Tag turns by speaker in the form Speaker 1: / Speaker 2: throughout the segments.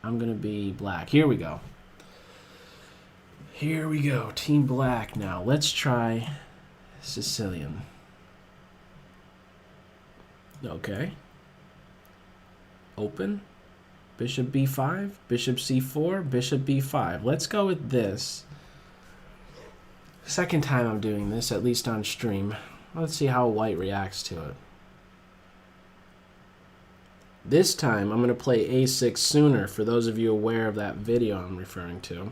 Speaker 1: I'm going to be black. Here we go. Here we go. Team black now. Let's try Sicilian. Okay. Open. Bishop b5, bishop c4, bishop b5. Let's go with this. Second time I'm doing this, at least on stream. Let's see how white reacts to it. This time I'm going to play a6 sooner, for those of you aware of that video I'm referring to.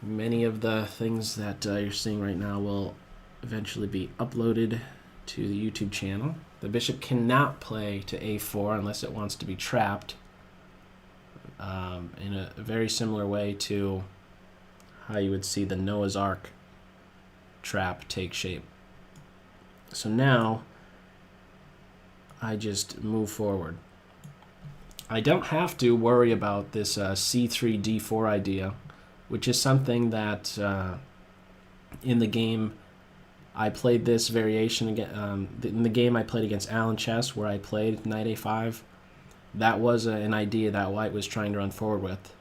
Speaker 1: Many of the things that you're seeing right now will eventually be uploaded to the YouTube channel. The bishop cannot play to a4 unless it wants to be trapped, in a very similar way to how you would see the Noah's Ark trap take shape. So now I just move forward. I don't have to worry about this c3 d4 idea, which is something that in the game I played this variation again. In the game I played against Alan Chess, where I played knight a5, that was an idea that white was trying to run forward with.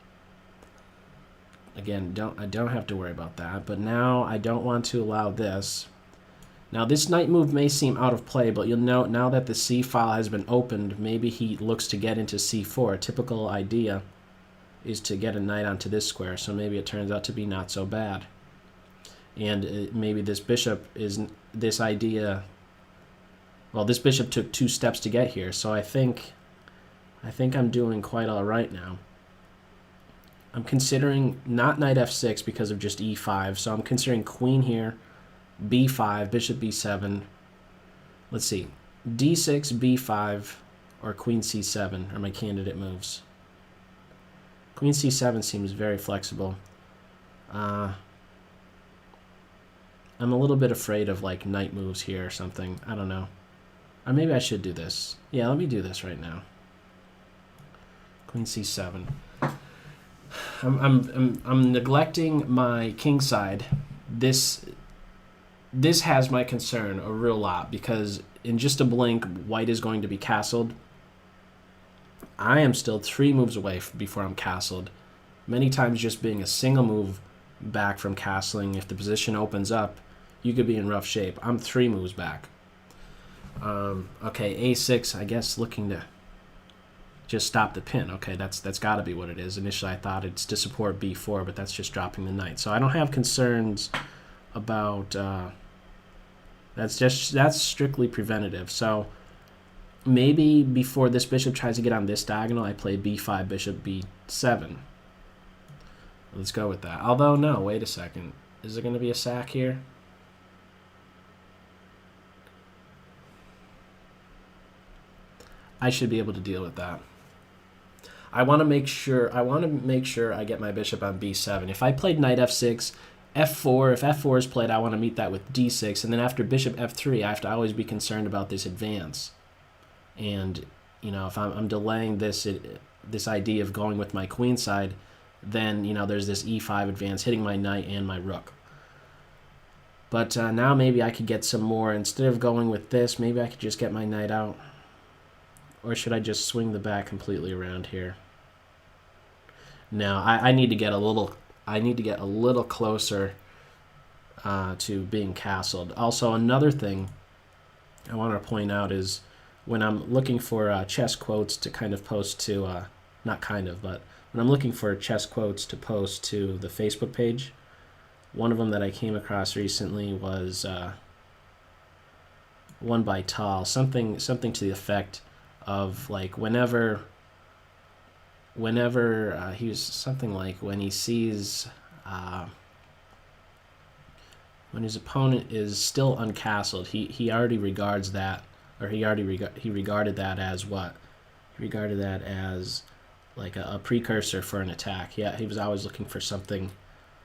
Speaker 1: Again, I don't have to worry about that, but now I don't want to allow this. Now this knight move may seem out of play, but you'll note now that the c file has been opened, maybe he looks to get into c4. A typical idea is to get a knight onto this square, so maybe it turns out to be not so bad. And maybe this bishop is this idea. Well, this bishop took 2 steps to get here, so I think I'm doing quite all right now. I'm considering not knight f6 because of just e5, so I'm considering queen here, b5, bishop b7. Let's see, d6, b5, or queen c7 are my candidate moves. Queen c7 seems very flexible. I'm a little bit afraid of like knight moves here or something. I don't know. Or maybe I should do this. Yeah, let me do this right now. Queen c7. I'm neglecting my king side. This has my concern a real lot, because in just a blink, white is going to be castled. I am still 3 moves away before I'm castled. Many times just being a single move back from castling, if the position opens up, you could be in rough shape. I'm 3 moves back. Okay, a6, I guess, looking to just stop the pin. Okay, that's got to be what it is. Initially I thought it's to support b4, but that's just dropping the knight. So I don't have concerns about that's strictly preventative. So maybe before this bishop tries to get on this diagonal, I play b5, bishop b7. Let's go with that. Although, no, wait a second. Is there going to be a sack here? I should be able to deal with that. I want to make sure I get my bishop on b7. If I played knight f6, f4, if f4 is played, I want to meet that with d6, and then after bishop f3, I have to always be concerned about this advance. And you know, if I'm delaying this idea of going with my queen side, then you know there's this e5 advance hitting my knight and my rook. But now maybe I could get some more. Instead of going with this, maybe I could just get my knight out. Or should I just swing the back completely around here? No, I need to get a little closer to being castled. Also, another thing I want to point out is when I'm looking for chess quotes to kind of post to, not kind of, but when I'm looking for chess quotes to post to the Facebook page, one of them that I came across recently was one by Tal, something to the effect of like whenever he was something like when he sees when his opponent is still uncastled, he already regards that, or he regarded that as what? He regarded that as like a precursor for an attack. Yeah, he was always looking for something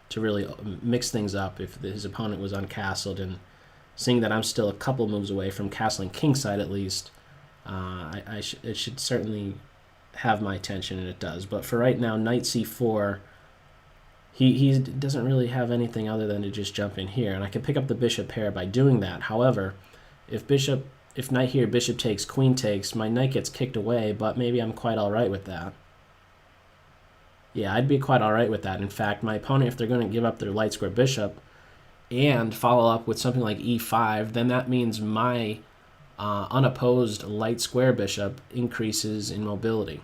Speaker 1: to really mix things up if his opponent was uncastled, and seeing that I'm still a couple moves away from castling kingside at least, it should certainly have my attention, and it does. But for right now, knight c4, he doesn't really have anything other than to just jump in here, and I can pick up the bishop pair by doing that. However, if bishop if knight here, bishop takes, queen takes, my knight gets kicked away, but maybe I'm quite all right with that. Yeah, I'd be quite all right with that. In fact, my opponent, if they're going to give up their light square bishop and follow up with something like e5, then that means my unopposed light square bishop increases in mobility.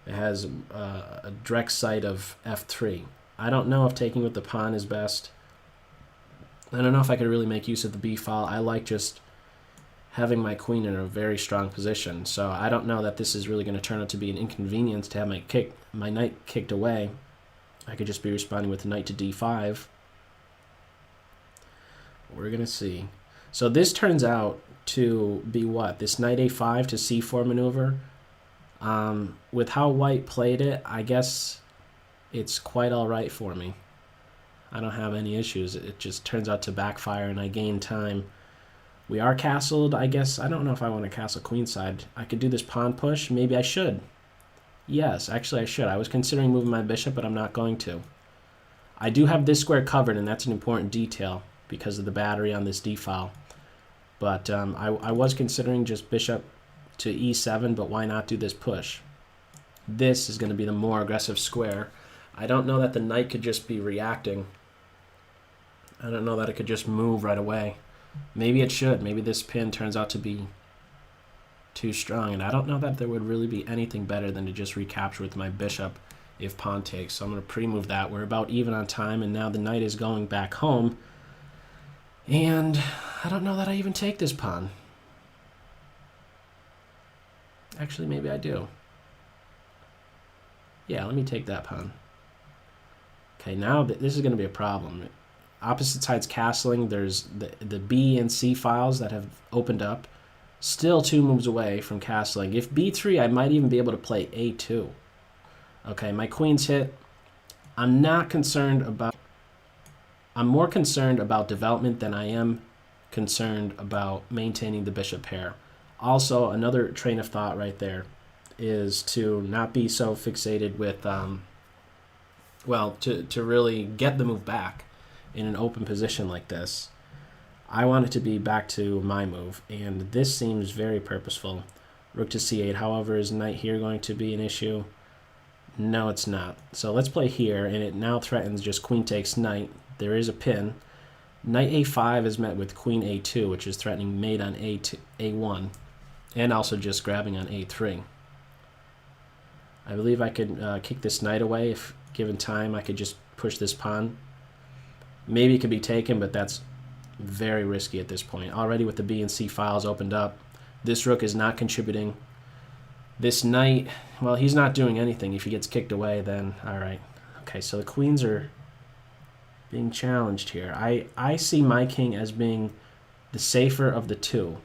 Speaker 1: It has a direct sight of f3. I don't know if taking with the pawn is best. I don't know if I could really make use of the b file. I like just having my queen in a very strong position. So I don't know that this is really going to turn out to be an inconvenience to have my knight kicked away. I could just be responding with the knight to d5. We're going to see. So this turns out to be what? This knight a5 to c4 maneuver. With how white played it, I guess it's quite all right for me. I don't have any issues. It just turns out to backfire and I gain time. We are castled, I guess. I don't know if I want to castle queenside. I could do this pawn push. Maybe I should. Yes, actually I should. I was considering moving my bishop, but I'm not going to. I do have this square covered, and that's an important detail because of the battery on this d-file. But I was considering just bishop to e7, but why not do this push? This is going to be the more aggressive square. I don't know that the knight could just be reacting. I don't know that it could just move right away. Maybe it should. Maybe this pin turns out to be too strong, and I don't know that there would really be anything better than to just recapture with my bishop if pawn takes. So I'm going to pre-move that. We're about even on time, and now the knight is going back home. And I don't know that I even take this pawn. Actually, maybe I do. Yeah, let me take that pawn. Okay, now this is going to be a problem. Opposite sides castling, there's the B and C files that have opened up. Still 2 moves away from castling. If b3, I might even be able to play a2. Okay, my queen's hit. I'm more concerned about development than I am concerned about maintaining the bishop pair. Also, another train of thought right there is to not be so fixated with, well, to really get the move back in an open position like this. I want it to be back to my move, and this seems very purposeful. Rook to c8, however, is knight here going to be an issue? No, it's not. So let's play here, and it now threatens just queen takes knight. There is a pin. Knight a5 is met with queen a2, which is threatening mate on a1, and also just grabbing on a3. I believe I could kick this knight away if given time. I could just push this pawn. Maybe it could be taken, but that's very risky at this point. Already with the B and C files opened up, this rook is not contributing. This knight, well, he's not doing anything. If he gets kicked away, then all right. Okay, so the queens are being challenged here. I see my king as being the safer of the two.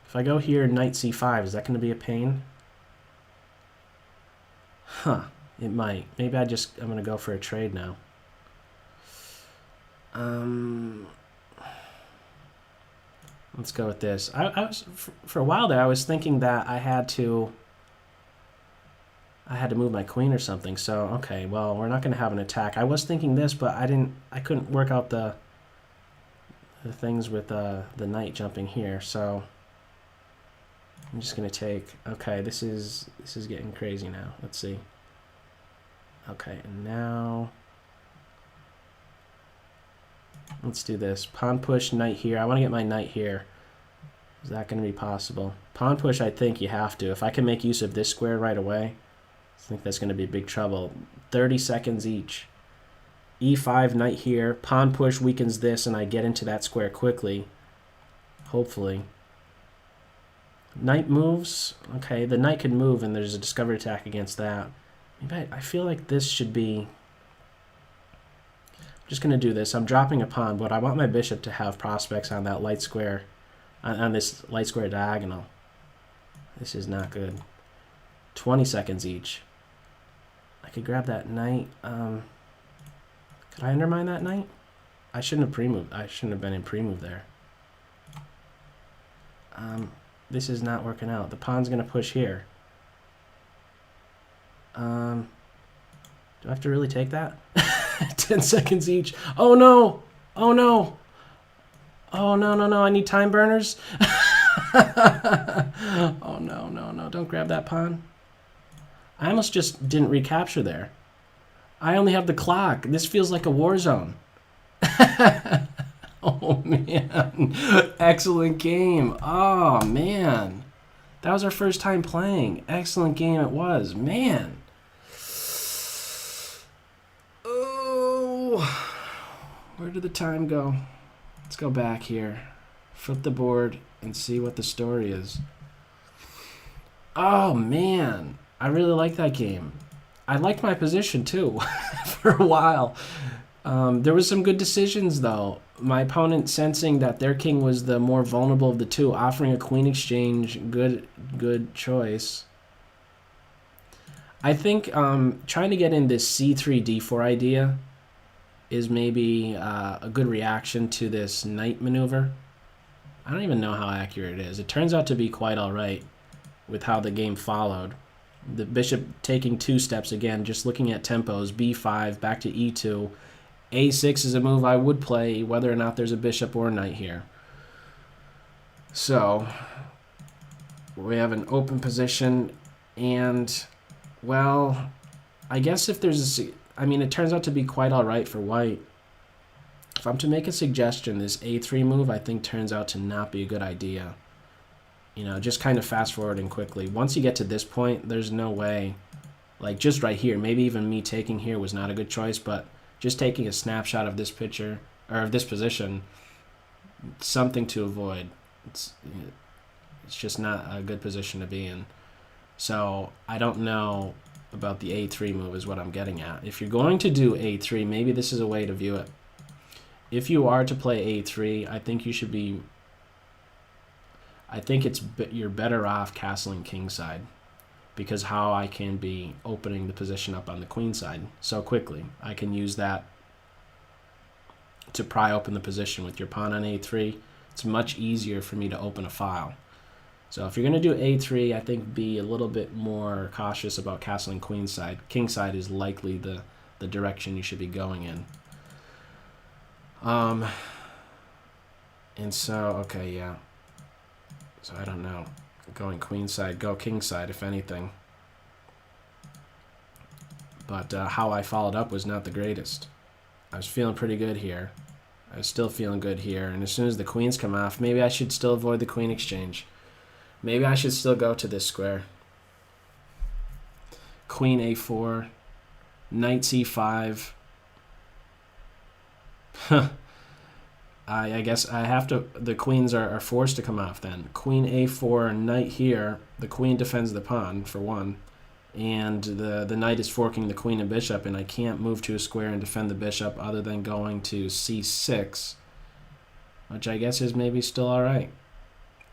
Speaker 1: If I go here, knight c5, is that going to be a pain? Huh, it might. Maybe I'm going to go for a trade now. Let's go with this. I was for a while there. I was thinking that I had to move my queen or something. So okay, well, we're not going to have an attack. I was thinking this, but I couldn't work out the things with the knight jumping here. So I'm just going to take. Okay, this is getting crazy now. Let's see. Okay, and now. Let's do this. Pawn push, knight here. I want to get my knight here. Is that going to be possible? Pawn push, I think you have to. If I can make use of this square right away, I think that's going to be big trouble. 30 seconds each. E5, knight here. Pawn push weakens this, and I get into that square quickly. Hopefully. Knight moves. Okay, the knight could move, and there's a discovery attack against that. Maybe I feel like this should be... Just going to do this. I'm dropping a pawn, but I want my bishop to have prospects on that light square, on this light square diagonal. This is not good. 20 seconds each. I could grab that knight. Could I undermine that knight? I shouldn't have pre-moved. I shouldn't have been in pre-move there. This is not working out. The pawn's going to push here. Do I have to really take that? 10 seconds each. Oh no! Oh no! Oh, no, no, no. I need time burners. Oh, no, no, no. Don't grab that pawn. I almost just didn't recapture there. I only have the clock. This feels like a war zone. Oh, man. Excellent game. Oh, man. That was our first time playing. Excellent game it was. Man. Oh. Where did the time go? Let's go back here. Flip the board and see what the story is. Oh, man. I really like that game. I liked my position, too, for a while. There was some good decisions, though. My opponent sensing that their king was the more vulnerable of the two, offering a queen exchange. Good choice. I think trying to get in this c3, d4 idea is maybe a good reaction to this knight maneuver. I don't even know how accurate it is. It turns out to be quite all right with how the game followed. The bishop taking 2 steps again, just looking at tempos, b5, back to e2. a6 is a move I would play whether or not there's a bishop or a knight here. So we have an open position, and, well, I guess if there's I mean, it turns out to be quite all right for white. If I'm to make a suggestion, this a3 move I think turns out to not be a good idea. You know, just kind of fast forwarding quickly. Once you get to this point, there's no way, like just right here, maybe even me taking here was not a good choice, but just taking a snapshot of this picture, or of this position, something to avoid. It's just not a good position to be in. So I don't know about the a3 move is what I'm getting at. If you're going to do a3, maybe this is a way to view it. If you are to play a3, I think you should be... I think you're better off castling kingside, because how I can be opening the position up on the queen side so quickly. I can use that to pry open the position with your pawn on a3. It's much easier for me to open a file. So if you're going to do a3, I think be a little bit more cautious about castling queenside. Kingside is likely the direction you should be going in. And so, okay, yeah. So I don't know. Going queenside, go kingside, if anything. But how I followed up was not the greatest. I was feeling pretty good here. I was still feeling good here. And as soon as the queens come off, maybe I should still avoid the queen exchange. Maybe I should still go to this square. Queen a4. Knight c5. I guess I have to... The queens are forced to come off then. Queen a4, knight here. The queen defends the pawn, for one. And the knight is forking the queen and bishop, and I can't move to a square and defend the bishop other than going to c6. Which I guess is maybe still alright.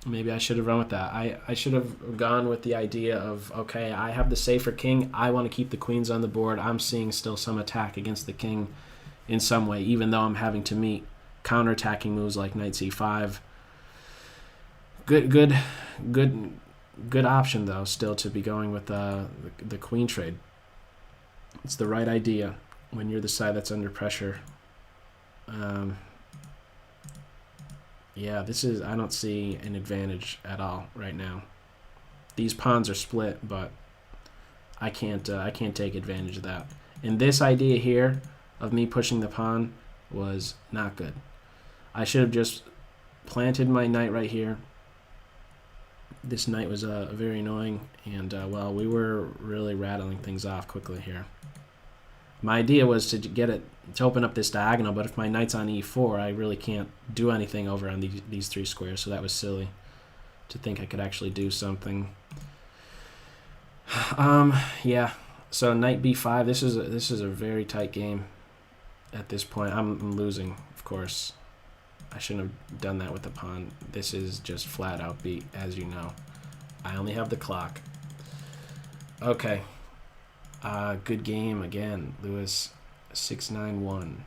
Speaker 1: Maybe I should have run with that. I should have gone with the idea of, okay, I have the safer king. I want to keep the queens on the board. I'm seeing still some attack against the king in some way, even though I'm having to meet counterattacking moves like knight c5. Good option, though, still to be going with the queen trade. It's the right idea when you're the side that's under pressure. Yeah, I don't see an advantage at all right now. These pawns are split, but I can't take advantage of that. And this idea here of me pushing the pawn was not good. I should have just planted my knight right here. This knight was very annoying, and well, we were really rattling things off quickly here. My idea was to get it to open up this diagonal, but if my knight's on e4, I really can't do anything over on these 3 squares, so that was silly to think I could actually do something. Yeah. So knight b5. This is a very tight game at this point. I'm losing, of course. I shouldn't have done that with the pawn. This is just flat out beat, as you know. I only have the clock. Okay. Good game again, Lewis. 6-9-1.